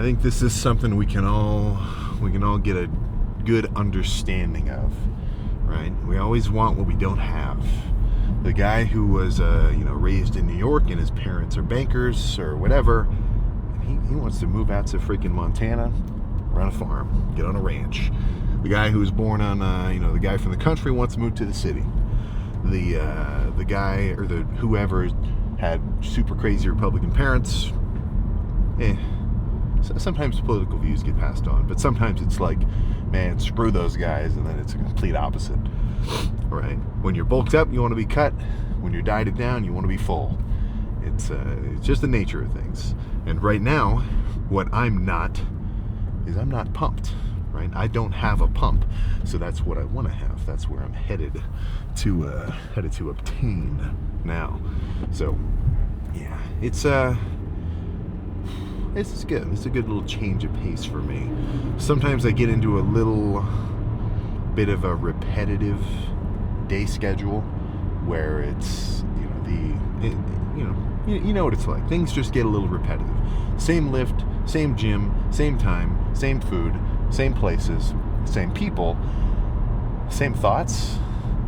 I think this is something we can all get a good understanding of, right? We always want what we don't have. The guy who was raised in New York and his parents are bankers or whatever, he wants to move out to freaking Montana, run a farm, get on a ranch. The guy who was born on the guy from the country wants to move to the city. The guy or the whoever had super crazy Republican parents. Sometimes political views get passed on, but sometimes it's like, man, screw those guys, and then it's a complete opposite, right? When you're bulked up, you want to be cut. When you're dieted down, you want to be full. It's just the nature of things. And right now, what I'm not is I'm not pumped, right? I don't have a pump, so that's what I want to have. That's where I'm headed to obtain now. So, yeah, it's good. It's a good little change of pace for me. Sometimes I get into a little bit of a repetitive day schedule where it's you know what it's like. Things just get a little repetitive. Same lift, same gym, same time, same food, same places, same people, same thoughts.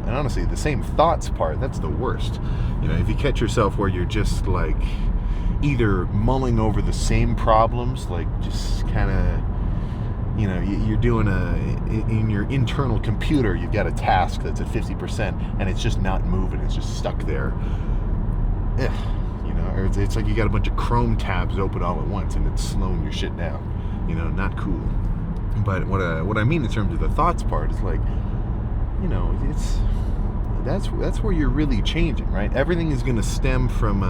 And honestly, the same thoughts part, that's the worst. If you catch yourself where you're just like either mulling over the same problems, like just kind of, you're doing in your internal computer, you've got a task that's at 50% and it's just not moving, it's just stuck there. Or it's like you got a bunch of Chrome tabs open all at once and it's slowing your shit down. Not cool. But what I mean in terms of the thoughts part is like, that's where you're really changing, right? Everything is going to stem from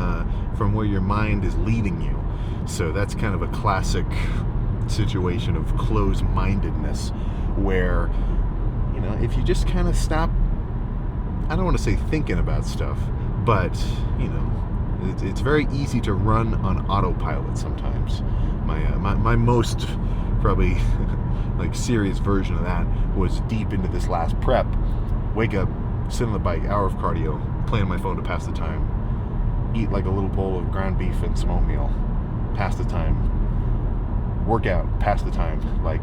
where your mind is leading you. So that's kind of a classic situation of closed-mindedness, where if you just kind of stop, I don't want to say thinking about stuff, but it's very easy to run on autopilot sometimes. My most probably like serious version of that was deep into this last prep. Wake up, sit on the bike, hour of cardio, play on my phone to pass the time, eat like a little bowl of ground beef and some oatmeal, pass the time, work out, pass the time. Like,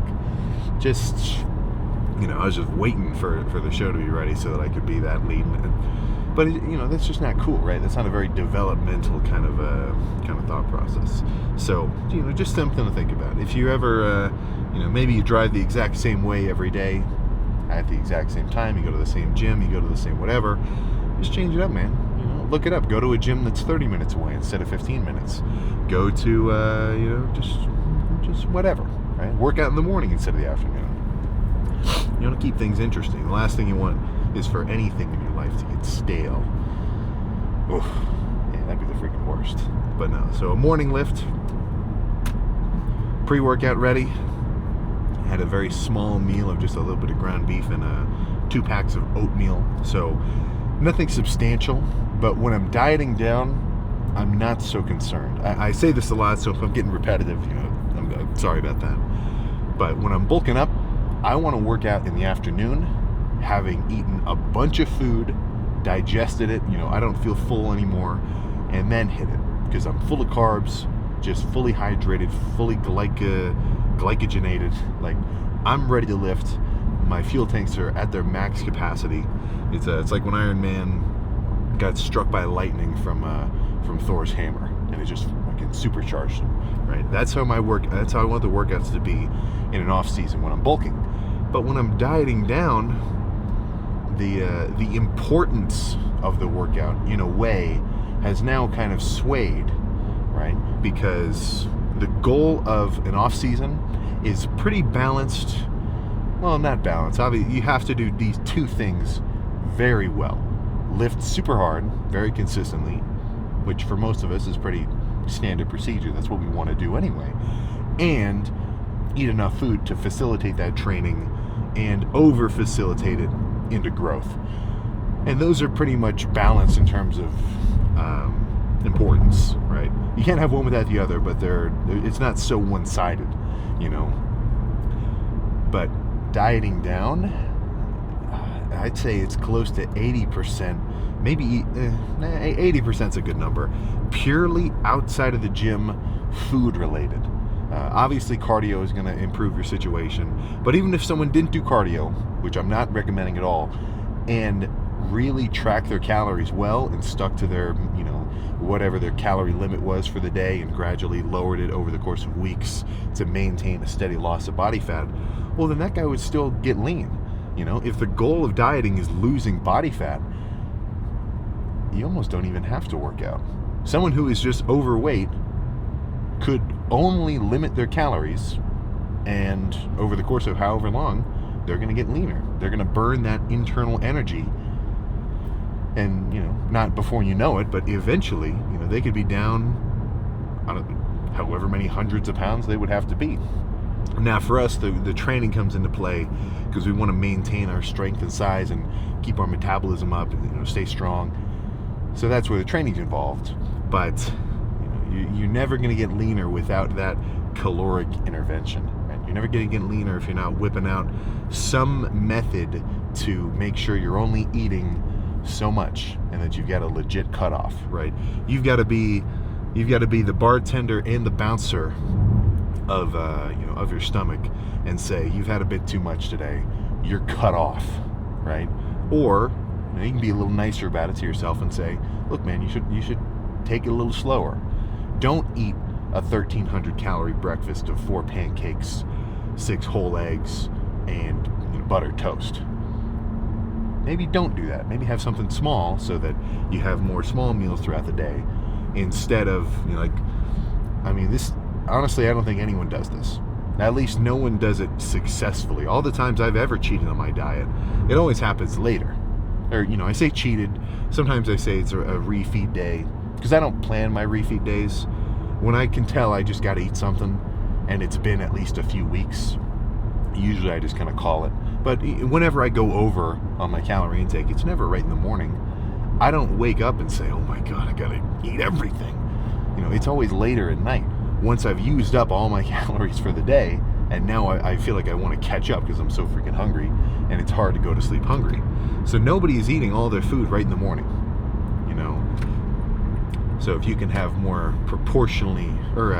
just, I was just waiting for the show to be ready so that I could be that lead. But that's just not cool, right? That's not a very developmental kind of thought process. So, just something to think about. If you ever, maybe you drive the exact same way every day, at the exact same time, you go to the same gym, you go to the same whatever, just change it up, man. Look it up. Go to a gym that's 30 minutes away instead of 15 minutes. Go to, just whatever, right? Work out in the morning instead of the afternoon. To keep things interesting. The last thing you want is for anything in your life to get stale. Oof. Yeah, that'd be the freaking worst. But no, so a morning lift, pre-workout ready. Had a very small meal of just a little bit of ground beef and 2 packs of oatmeal. So nothing substantial, but when I'm dieting down, I'm not so concerned. I say this a lot, so if I'm getting repetitive, I'm sorry about that. But when I'm bulking up, I want to work out in the afternoon, having eaten a bunch of food, digested it, I don't feel full anymore, and then hit it, because I'm full of carbs, just fully hydrated, fully glycogenated. Like, I'm ready to lift. My fuel tanks are at their max capacity. It's like when Iron Man got struck by lightning from Thor's hammer, and it just fucking supercharged him. Right? That's how I want the workouts to be in an off season when I'm bulking. But when I'm dieting down, the importance of the workout, in a way, has now kind of swayed, right? Because the goal of an off season is pretty balanced. Well, not balanced. Obviously, you have to do these 2 things very well. Lift super hard, very consistently, which for most of us is pretty standard procedure. That's what we want to do anyway. And eat enough food to facilitate that training and over-facilitate it into growth. And those are pretty much balanced in terms of importance, right? You can't have one without the other, but it's not so one-sided, But dieting down, I'd say it's close to 80%, maybe 80% is a good number, purely outside of the gym, food related. Obviously, cardio is going to improve your situation. But even if someone didn't do cardio, which I'm not recommending at all, and really track their calories well and stuck to their, whatever their calorie limit was for the day and gradually lowered it over the course of weeks to maintain a steady loss of body fat, well, then that guy would still get lean. If the goal of dieting is losing body fat, you almost don't even have to work out. Someone who is just overweight could only limit their calories, and over the course of however long, they're going to get leaner. They're going to burn that internal energy, and not before you know it, but eventually, they could be down, I don't know, however many hundreds of pounds they would have to be. Now for us, the training comes into play because we want to maintain our strength and size and keep our metabolism up and stay strong. So that's where the training's involved. But you're never going to get leaner without that caloric intervention. Right? You're never going to get leaner if you're not whipping out some method to make sure you're only eating so much and that you've got a legit cutoff. Right? You've got to be the bartender and the bouncer of your stomach and say, you've had a bit too much today, you're cut off, right? Or you can be a little nicer about it to yourself and say, look man, you should take it a little slower. Don't eat a 1,300 calorie breakfast of 4 pancakes, 6 whole eggs, and buttered toast. Maybe don't do that. Maybe have something small so that you have more small meals throughout the day instead of this. Honestly, I don't think anyone does this. At least no one does it successfully. All the times I've ever cheated on my diet, it always happens later. Or, I say cheated. Sometimes I say it's a refeed day because I don't plan my refeed days. When I can tell I just got to eat something and it's been at least a few weeks, usually I just kind of call it. But whenever I go over on my calorie intake, it's never right in the morning. I don't wake up and say, oh my God, I got to eat everything. It's always later at night. Once I've used up all my calories for the day, and now I feel like I want to catch up because I'm so freaking hungry, and it's hard to go to sleep hungry. So nobody is eating all their food right in the morning, So if you can have more proportionally or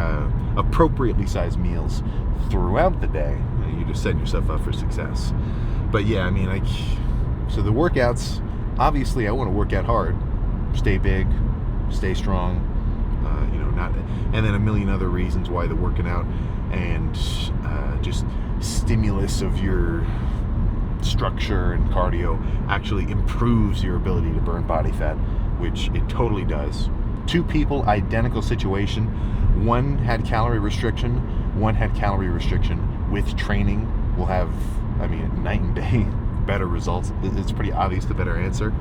appropriately sized meals throughout the day, you're just setting yourself up for success. But yeah, so the workouts, obviously I want to work out hard, stay big, stay strong, and then a million other reasons why the working out and just stimulus of your structure and cardio actually improves your ability to burn body fat, which it totally does. 2 people, identical situation. One had calorie restriction, one had calorie restriction. With training, we'll have, night and day better results. It's pretty obvious the better answer.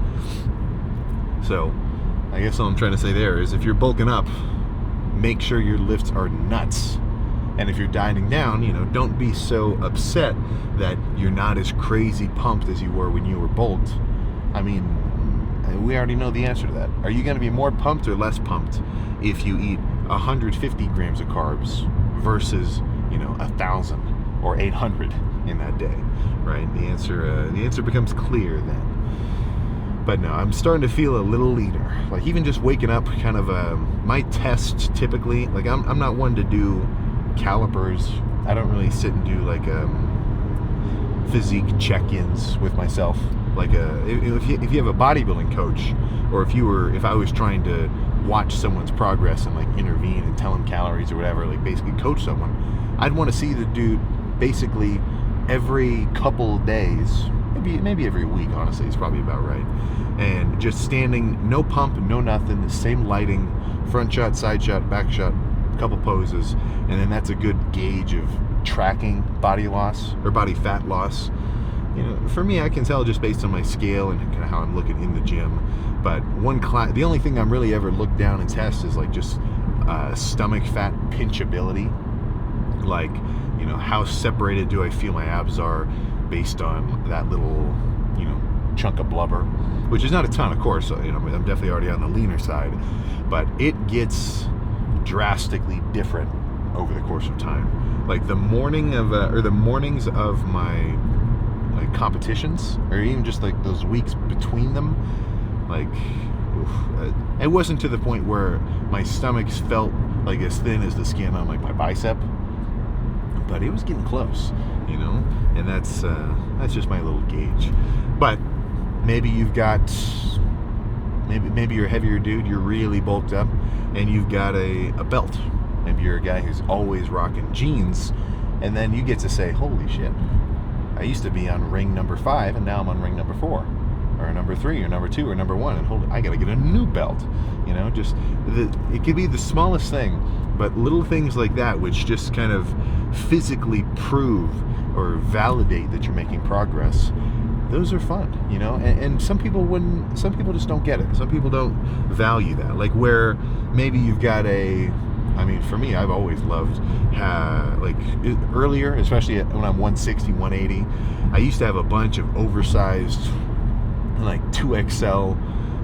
So I guess all I'm trying to say there is if you're bulking up, make sure your lifts are nuts. And if you're dieting down, don't be so upset that you're not as crazy pumped as you were when you were bulked. We already know the answer to that. Are you going to be more pumped or less pumped if you eat 150 grams of carbs versus, 1,000 or 800 in that day, right? The answer becomes clear then. But no, I'm starting to feel a little leaner. Like even just waking up, kind of my tests typically, like I'm not one to do calipers. I don't really sit and do like physique check-ins with myself. Like if you have a bodybuilding coach, or if I was trying to watch someone's progress and like intervene and tell them calories or whatever, like basically coach someone, I'd want to see the dude basically every couple days. Maybe every week, honestly, is probably about right. And just standing, no pump, no nothing, same lighting, front shot, side shot, back shot, couple poses, and then that's a good gauge of tracking body loss or body fat loss. For me, I can tell just based on my scale and kind of how I'm looking in the gym. But the only thing I'm really ever look down and test is like just stomach fat pinchability. Like, how separated do I feel my abs are based on that little, chunk of blubber, which is not a ton, of course. So, I'm definitely already on the leaner side, but it gets drastically different over the course of time. Like the mornings of my competitions, or even just like those weeks between them, it wasn't to the point where my stomach felt like as thin as the skin on like my bicep, but it was getting close, you know, and that's just my little gauge. But maybe you've got, maybe you're a heavier dude, you're really bulked up, and you've got a belt. Maybe you're a guy who's always rocking jeans, and then you get to say, holy shit, I used to be on ring number 5, and now I'm on ring number 4, or number 3, or number 2, or number 1, and I gotta get a new belt. You know, just it could be the smallest thing, but little things like that, which just kind of physically prove or validate that you're making progress. Those are fun, you know, and some people just don't get it. Some people don't value that. Like where maybe you've got I mean, for me, I've always loved, like earlier, especially when I'm 160, 180, I used to have a bunch of oversized, like 2XL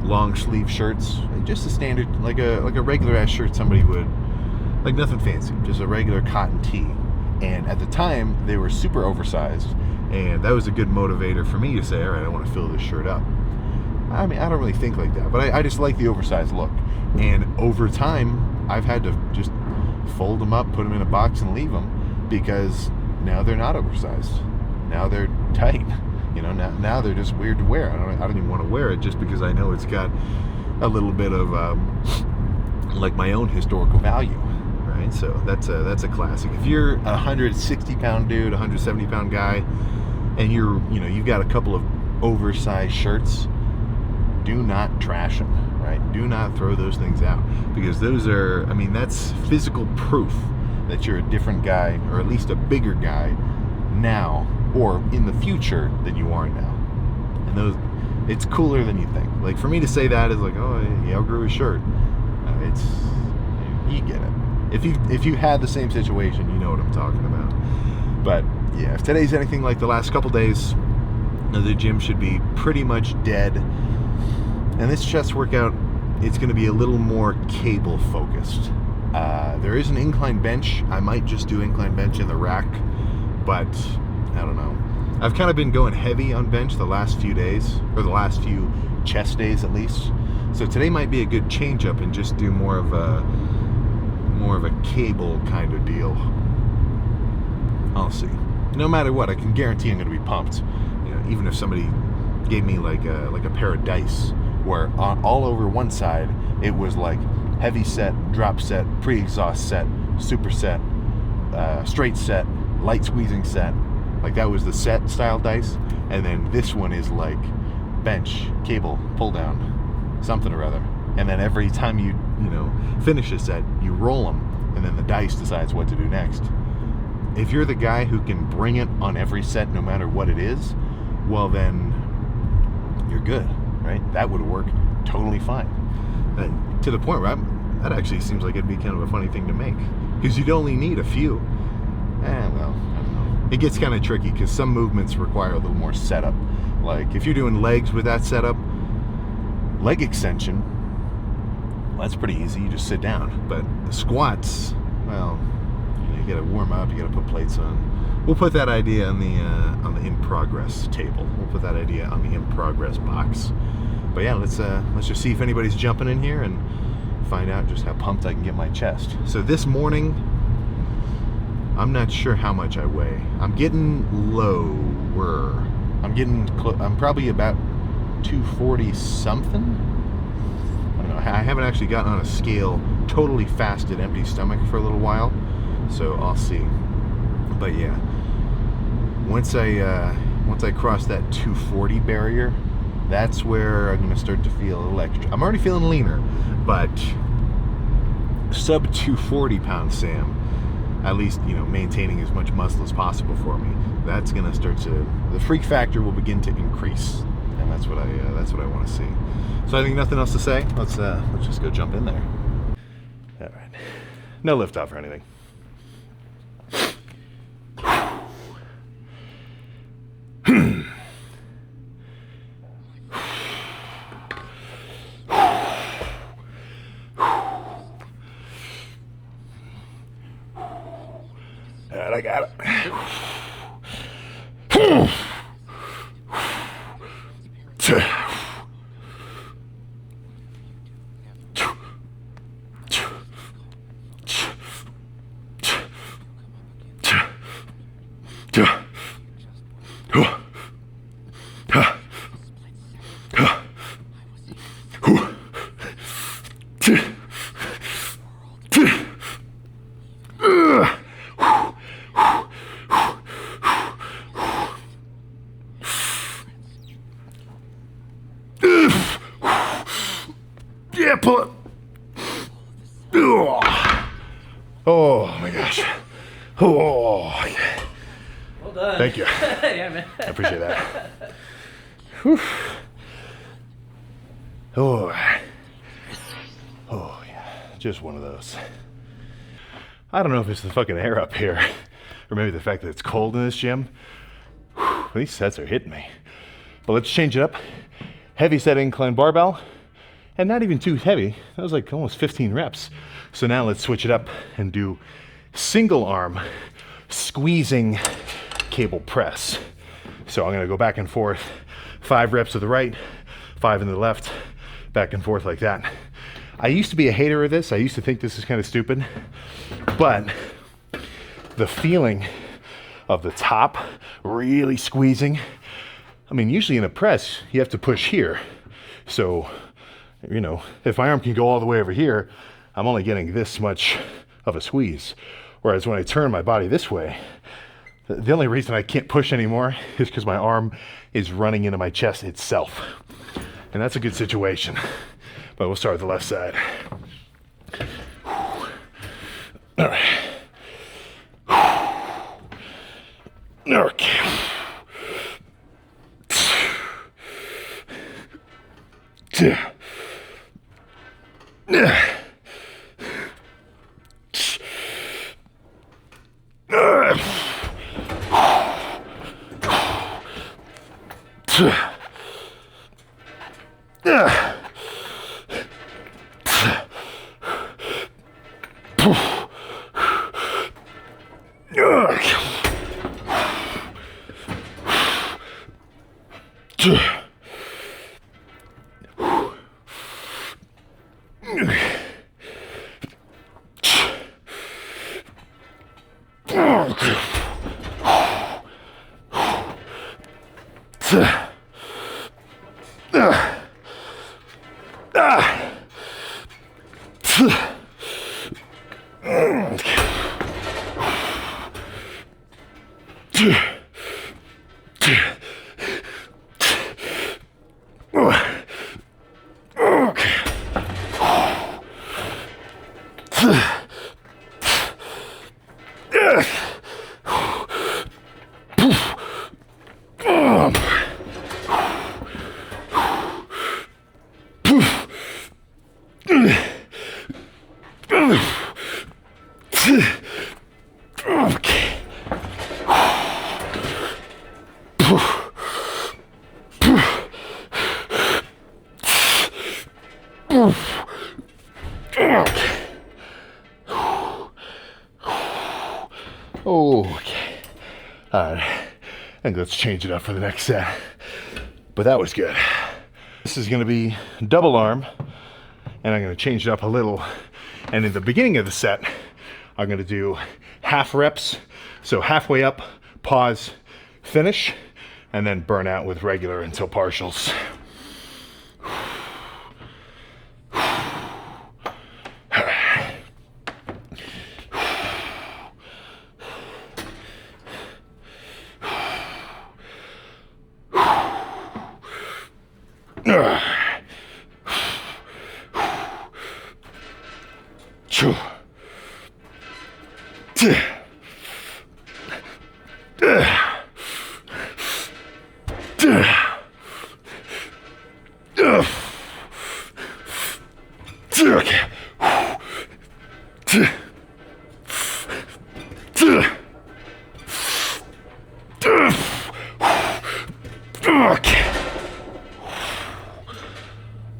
long sleeve shirts, just a standard, like a regular ass shirt somebody would, like nothing fancy, just a regular cotton tee. And at the time, they were super oversized, and that was a good motivator for me to say, all right, I want to fill this shirt up. I mean, I don't really think like that, but I just like the oversized look. And over time, I've had to just fold them up, put them in a box, and leave them, because now they're not oversized. Now they're tight. You know, now they're just weird to wear. I don't even want to wear it just because I know it's got a little bit of like my own historical value, right? So that's a classic. If you're a 160-pound dude, 170-pound guy, and you've got a couple of oversized shirts, do not trash them, right? Do not throw those things out, because those are, I mean, that's physical proof that you're a different guy, or at least a bigger guy now, or in the future, than you are now. And it's cooler than you think. Like for me to say that is like, oh, he outgrew his shirt. You get it. If you had the same situation, you know what I'm talking about. But yeah, if today's anything like the last couple days, the gym should be pretty much dead. And this chest workout, it's going to be a little more cable focused. There is an incline bench. I might just do incline bench in the rack, but I don't know. I've kind of been going heavy on bench the last few days, or the last few chest days at least. So today might be a good change up and just do more of a cable kind of deal. I'll see. No matter what, I can guarantee I'm going to be pumped. You know, even if somebody gave me like a pair of dice, where all over one side it was like heavy set, drop set, pre-exhaust set, super set, straight set, light squeezing set. Like that was the set style dice, and then this one is like bench, cable, pull down, something or other. And then every time you finish a set, you roll them, and then the dice decides what to do next. If you're the guy who can bring it on every set no matter what it is, well then you're good, right? That would work totally fine. To the point where that actually seems like it'd be kind of a funny thing to make, because you'd only need a few. Well, I don't know. It gets kind of tricky because some movements require a little more setup. Like if you're doing legs with that setup, leg extension, well, that's pretty easy. You just sit down. But the squats, well, you got to warm up. You got to put plates on. We'll put that idea on the in progress table. We'll put that idea on the in progress box. But yeah, let's just see if anybody's jumping in here and find out just how pumped I can get my chest. So this morning, I'm not sure how much I weigh. I'm getting lower. I'm probably about 240 something. I don't know. I haven't actually gotten on a scale totally fasted, empty stomach for a little while, so I'll see. But yeah, once I cross that 240 barrier, that's where I'm gonna start to feel a little extra. I'm already feeling leaner, but sub 240 pound Sam, at least maintaining as much muscle as possible for me, that's gonna start to, the freak factor will begin to increase, and that's what I want to see. So I think nothing else to say. Let's just go jump in there. All right, no lift off or anything. Alright, I got it. Oh my gosh. Oh. Well done. Thank you. Yeah, man. I appreciate that. Whew. Oh. Oh yeah. Just one of those. I don't know if it's the fucking air up here, or maybe the fact that it's cold in this gym. Whew, these sets are hitting me. But let's change it up. Heavy set incline barbell, and not even too heavy. That was like almost 15 reps. So now let's switch it up and do single arm squeezing cable press. So I'm gonna go back and forth, 5 reps to the right, 5 in the left, back and forth like that. I used to be a hater of this. I used to think this is kind of stupid, but the feeling of the top really squeezing. I mean, usually in a press, you have to push here. So, you know, if my arm can go all the way over here, I'm only getting this much of a squeeze. Whereas when I turn my body this way, the only reason I can't push anymore is because my arm is running into my chest itself. And that's a good situation. But we'll start with the left side. All right. Okay. Okay. All right. And let's change it up for the next set. But that was good. This is going to be double arm, and I'm going to change it up a little. And in the beginning of the set, I'm going to do half reps. So halfway up, pause, finish, and then burn out with regular until partials.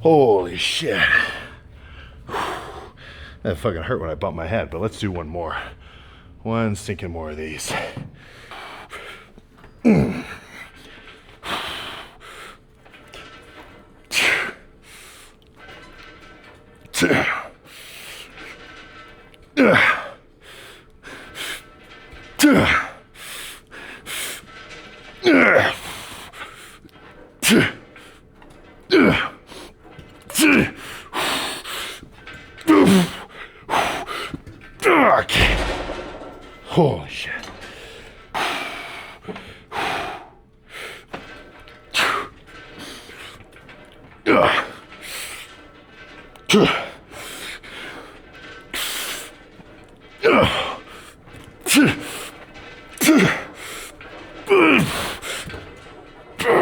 Holy shit. That fucking hurt when I bumped my head, but let's do one more. One stinking more of these. Holy shit.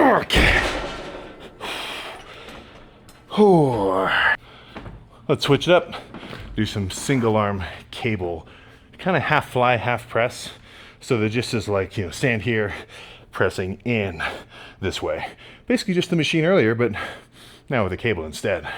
Okay. Let's switch it up. Do some single arm cable, kind of half fly, half press. So that just is like, stand here, pressing in this way. Basically just the machine earlier, but now with a cable instead.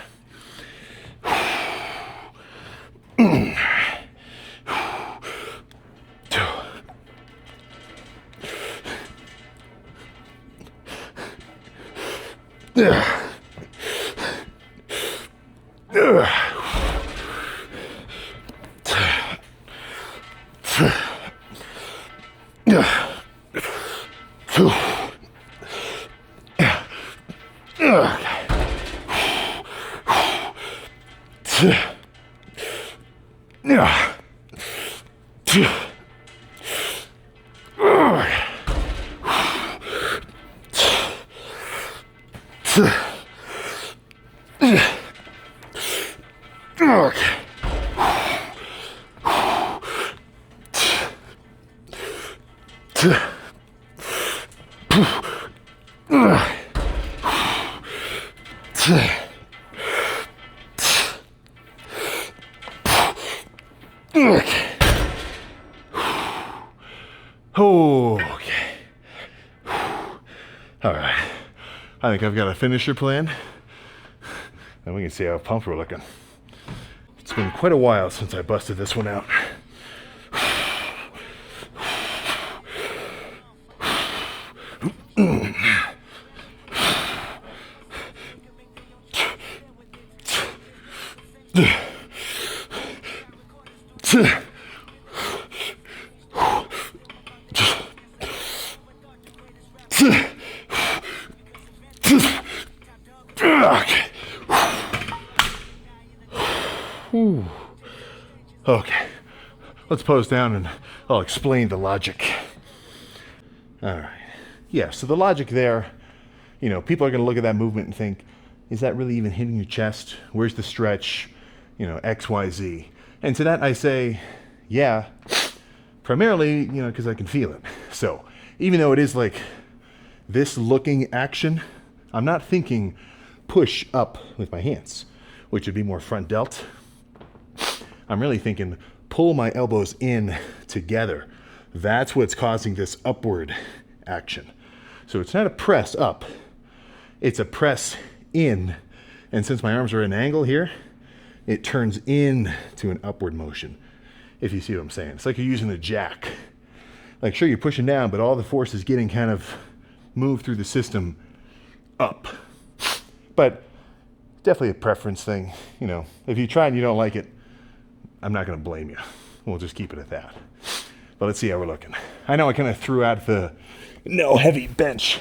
Okay. All right. I think I've got a finisher plan. And we can see how pumped we're looking. It's been quite a while since I busted this one out. Okay, let's pose down and I'll explain the logic. All right. Yeah, so the logic there, people are going to look at that movement and think, is that really even hitting your chest? Where's the stretch? X, Y, Z. And to that I say, yeah, primarily, because I can feel it. So even though it is like this looking action, I'm not thinking push up with my hands, which would be more front delt. I'm really thinking pull my elbows in together. That's what's causing this upward action. So it's not a press up, it's a press in. And since my arms are at an angle here, it turns in to an upward motion, if you see what I'm saying. It's like you're using a jack. Like, sure, you're pushing down, but all the force is getting kind of moved through the system up. But definitely a preference thing. If you try and you don't like it, I'm not going to blame you. We'll just keep it at that. But let's see how we're looking. I know I kind of threw out the no heavy bench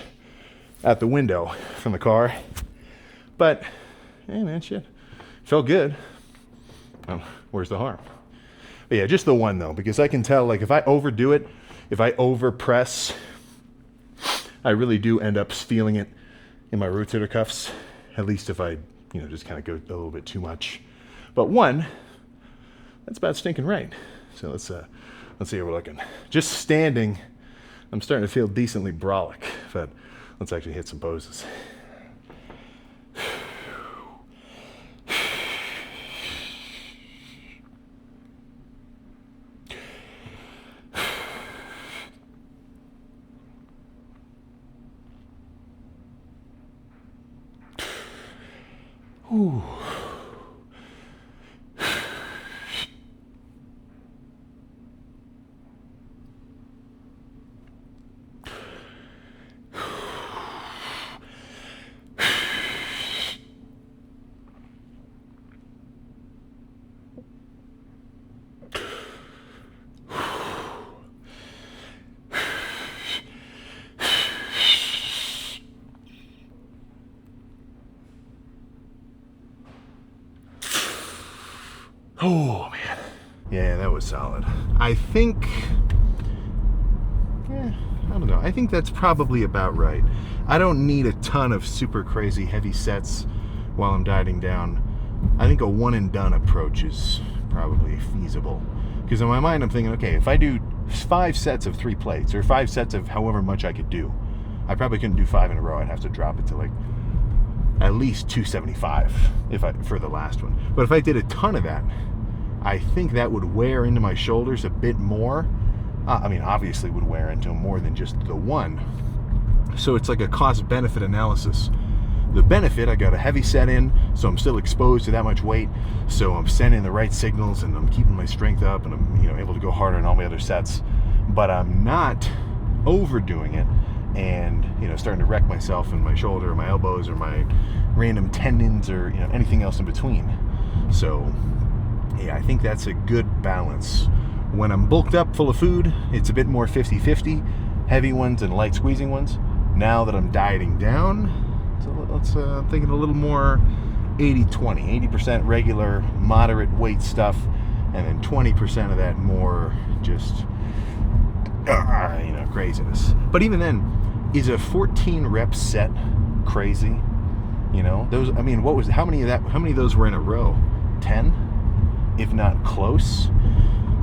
out the window from the car. But, hey man, shit. Felt good. Where's the harm? But yeah, just the one though, because I can tell, like, if I overdo it, if I overpress, I really do end up feeling it in my rotator cuffs. At least if I, just kind of go a little bit too much. But one, that's about stinking right. So let's see how we're looking. Just standing, I'm starting to feel decently brolic, but let's actually hit some poses. Ooh. Oh man, yeah, that was solid. I think, I don't know. I think that's probably about right. I don't need a ton of super crazy heavy sets while I'm dieting down. I think a one and done approach is probably feasible. Because in my mind, I'm thinking, okay, if I do 5 sets of 3 plates or 5 sets of however much I could do, I probably couldn't do 5 in a row. I'd have to drop it to like at least 275 for the last one. But if I did a ton of that, I think that would wear into my shoulders a bit more. I mean, obviously would wear into them more than just the one. So it's like a cost-benefit analysis. The benefit, I got a heavy set in, so I'm still exposed to that much weight, so I'm sending the right signals and I'm keeping my strength up and I'm able to go harder in all my other sets, but I'm not overdoing it and starting to wreck myself in my shoulder or my elbows or my random tendons or anything else in between. So yeah, I think that's a good balance. When I'm bulked up full of food, it's a bit more 50-50, heavy ones and light squeezing ones. Now that I'm dieting down, I'm thinking a little more 80-20, 80% regular, moderate weight stuff, and then 20% of that more just, craziness. But even then, is a 14 rep set crazy? Those. I mean, how many of those were in a row? 10, if not close.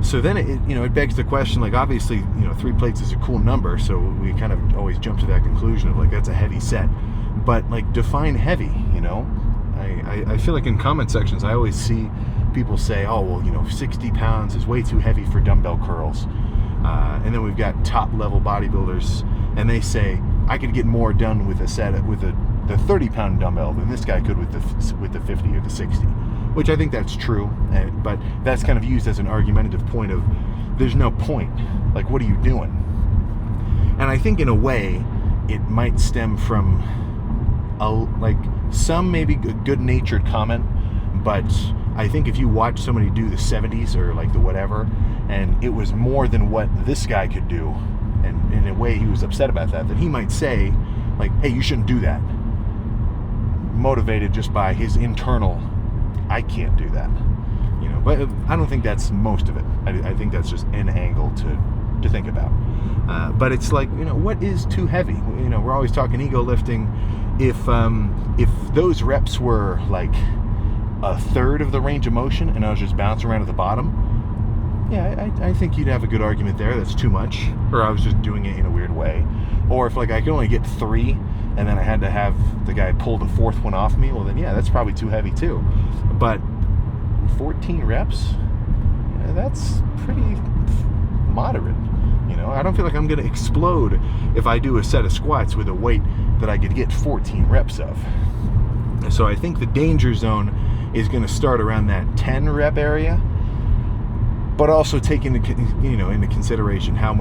So then it begs the question, like, obviously, 3 plates is a cool number, so we kind of always jump to that conclusion of like that's a heavy set. But like, define heavy, I feel like in comment sections I always see people say, oh well, 60 pounds is way too heavy for dumbbell curls, and then we've got top level bodybuilders and they say I could get more done with a set with the 30-pound dumbbell than this guy could with the 50 or the 60, which I think that's true, but that's kind of used as an argumentative point of there's no point, like, what are you doing? And I think in a way it might stem from like some maybe good-natured comment, but I think if you watch somebody do the 70s or like the whatever, and it was more than what this guy could do, and in a way he was upset about that, then he might say like, hey, you shouldn't do that, motivated just by his internal, I can't do that, but I don't think that's most of it. I think that's just an angle to think about. But it's like, what is too heavy? We're always talking ego lifting. If those reps were like a third of the range of motion and I was just bouncing around at the bottom, yeah, I think you'd have a good argument there. That's too much, or I was just doing it in a weird way. Or if like I could only get 3 and then I had to have the guy pull the 4th one off me, well then yeah, that's probably too heavy too. But 14 reps, that's pretty moderate. I don't feel like I'm going to explode if I do a set of squats with a weight that I could get 14 reps of. So I think the danger zone is going to start around that 10 rep area, but also take into consideration how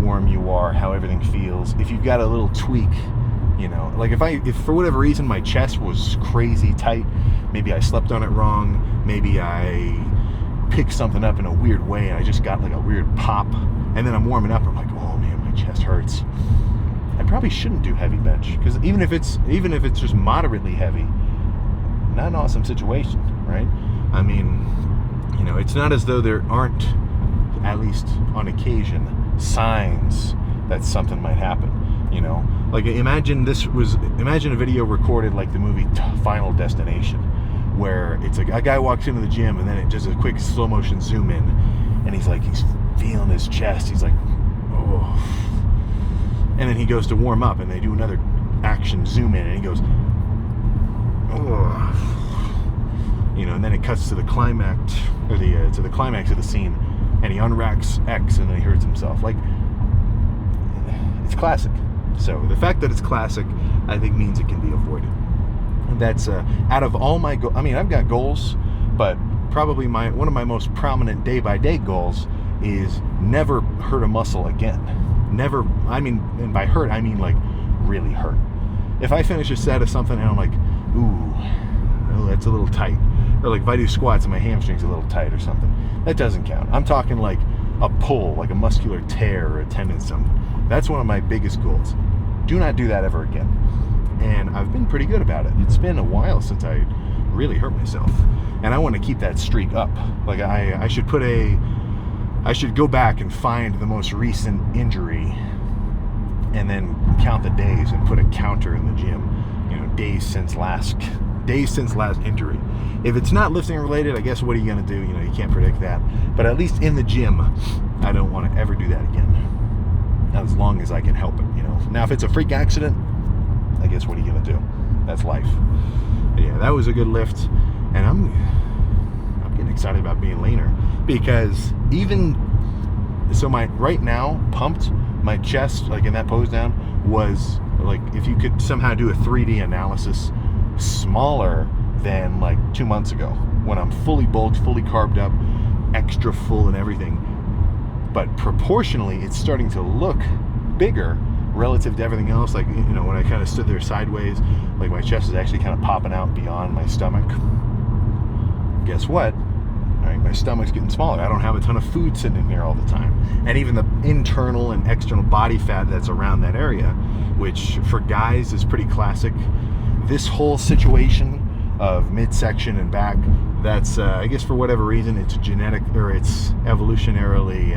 warm you are, how everything feels. If you've got a little tweak, like if for whatever reason my chest was crazy tight, maybe I slept on it wrong, maybe I picked something up in a weird way and I just got like a weird pop, and then I'm warming up, I'm like, oh man, my chest hurts. I probably shouldn't do heavy bench, because even if it's just moderately heavy, not an awesome situation, right? I mean, it's not as though there aren't, at least on occasion, signs that something might happen. Like imagine a video recorded like the movie Final Destination, where it's like a guy walks into the gym and then it does a quick slow motion zoom in and he's feeling his chest, he's like, oh, and then he goes to warm up and they do another action zoom in and he goes, oh, and then it cuts to the climax, or to the climax of the scene, and he unracks X and then he hurts himself. Like, it's classic. So the fact that it's classic, I think, means it can be avoided. And that's out of all my goals. I mean, I've got goals, but probably one of my most prominent day-by-day goals is never hurt a muscle again. Never. I mean, and by hurt, I mean like really hurt. If I finish a set of something and I'm like, ooh, that's a little tight, or like if I do squats and my hamstring's a little tight or something, that doesn't count. I'm talking like a pull, like a muscular tear or a tendon something. That's one of my biggest goals. Do not do that ever again. And I've been pretty good about it. It's been a while since I really hurt myself, and I want to keep that streak up. Like I should go back and find the most recent injury and then count the days and put a counter in the gym, days since last days since last injury. If it's not lifting related, I guess what are you going to do? You can't predict that. But at least in the gym, I don't want to ever do that again. As long as I can help it, Now, if it's a freak accident, I guess what are you going to do? That's life. But yeah, that was a good lift. And I'm getting excited about being leaner. Because right now, pumped, my chest, like in that pose down, was like, if you could somehow do a 3D analysis, smaller than like 2 months ago when I'm fully bulked, fully carved up, extra full and everything. But proportionally, it's starting to look bigger relative to everything else. Like, when I kind of stood there sideways, like my chest is actually kind of popping out beyond my stomach. Guess what? All right, my stomach's getting smaller. I don't have a ton of food sitting in here all the time. And even the internal and external body fat that's around that area, which for guys is pretty classic. This whole situation of midsection and back, that's, I guess for whatever reason, it's genetic, or it's evolutionarily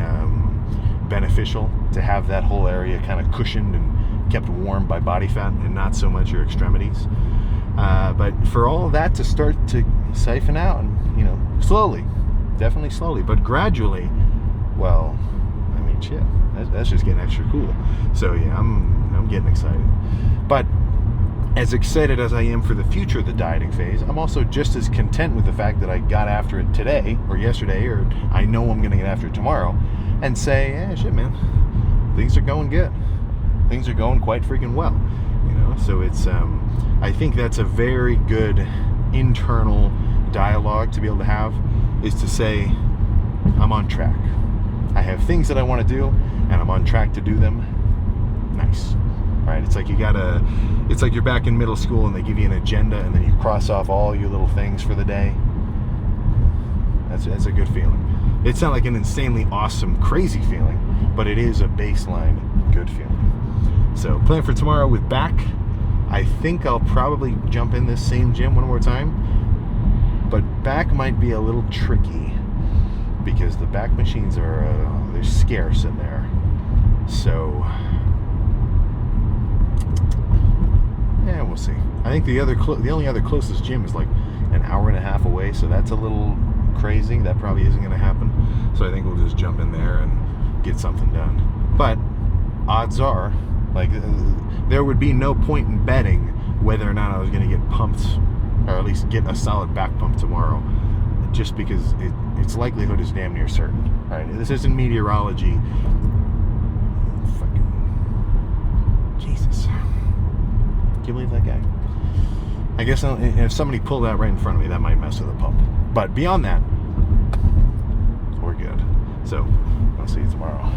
beneficial to have that whole area kind of cushioned and kept warm by body fat and not so much your extremities. But for all of that to start to siphon out, and slowly, definitely slowly, but gradually, well, I mean, shit, that's just getting extra cool. So yeah, I'm getting excited. But as excited as I am for the future of the dieting phase, I'm also just as content with the fact that I got after it today or yesterday, or I know I'm going to get after it tomorrow, and say, yeah, shit, man, things are going good. Things are going quite freaking well. So it's, I think that's a very good internal dialogue to be able to have, is to say, I'm on track. I have things that I want to do, and I'm on track to do them. Nice. Right? It's like it's like you're back in middle school and they give you an agenda and then you cross off all your little things for the day. That's a good feeling. It's not like an insanely awesome, crazy feeling, but it is a baseline good feeling. So plan for tomorrow with back. I think I'll probably jump in this same gym one more time, but back might be a little tricky because the back machines they're scarce in there. So yeah, we'll see. I think the only other closest gym is like an hour and a half away, so that's a little crazy. That probably isn't going to happen. So I think we'll just jump in there and get something done. But odds are, like, there would be no point in betting whether or not I was going to get pumped, or at least get a solid back pump tomorrow, just because its likelihood is damn near certain. Right? This isn't meteorology. Fucking Jesus. Can you believe that guy? I guess if somebody pulled that right in front of me, that might mess with the pump. But beyond that, we're good. So I'll see you tomorrow.